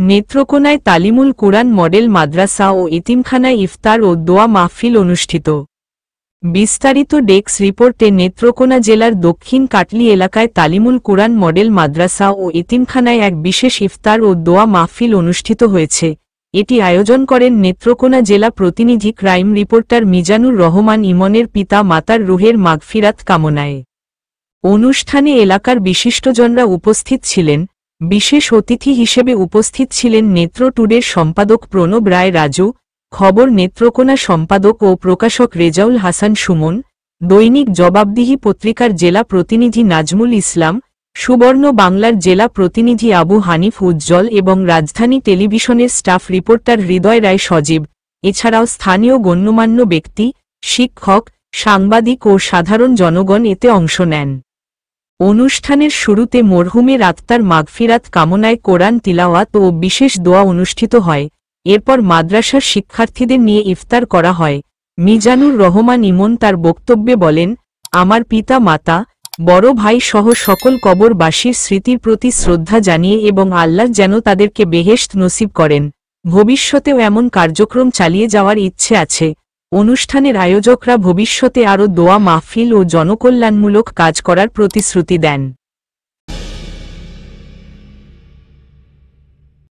নেত্রকোনায় তালিমুল কুরআন model মাদ্রাসা ও এতিমখানায় ইফতার ও দোয়া মাহফিল অনুষ্ঠিত। বিস্তারিত ডেস্ক রিপোর্টে নেত্রকোনা জেলার দক্ষিণ কাটলি এলাকায় তালিমুল কুরআন মডেল মাদ্রাসা ও এতিমখানায় এক বিশেষ ইফতার ও দোয়া মাহফিল অনুষ্ঠিত হয়েছে। এটি আয়োজন করেন নেত্রকোনা জেলা প্রতিনিধি ক্রাইম রিপোর্টার মিজানুর রহমান ইমনের পিতা মাতার রুহের মাগফিরাত কামনায়। অনুষ্ঠানে এলাকার বিশিষ্টজনরা উপস্থিত ছিলেন। বিশেষ অতিথি হিসেবে উপস্থিত ছিলেন নেত্র টুডের সম্পাদক প্রণব রায় রাজু, খবর নেত্রকোনা সম্পাদক ও প্রকাশক রেজাউল হাসান সুমন, দৈনিক জবাবদিহি পত্রিকার জেলা প্রতিনিধি নাজমুল ইসলাম, সুবর্ণ বাংলার জেলা প্রতিনিধি আবু হানিফ উজ্জ্বল এবং রাজধানী টেলিভিশনের স্টাফ রিপোর্টার হৃদয় রায় সজীব, এছাড়াও স্থানীয় গণ্যমান্য ব্যক্তি, শিক্ষক, সাংবাদিক ও সাধারণ জনগণ এতে অংশ নেন। অনুষ্ঠানের শুরুতে মরহুমের আত্মার মাগফিরাত কামনায় কোরআন তিলাওয়াত ও বিশেষ দোয়া অনুষ্ঠিত হয়। এরপর মাদ্রাসার শিক্ষার্থীদের নিয়ে ইফতার করা হয়। মিজানুর রহমান ইমন তার বক্তব্যে বলেন, আমার পিতা মাতা, বড় ভাই সহ সকল কবরবাসীর স্মৃতির প্রতি শ্রদ্ধা জানিয়ে এবং আল্লাহ যেন তাদেরকে বেহেশত নসিব করেন, ভবিষ্যতেও এমন কার্যক্রম চালিয়ে যাওয়ার ইচ্ছে আছে। অনুষ্ঠানের আয়োজকরা ভবিষ্যতে আরও দোয়া মাহফিল ও জনকল্যাণমূলক কাজ করার প্রতিশ্রুতি দেন।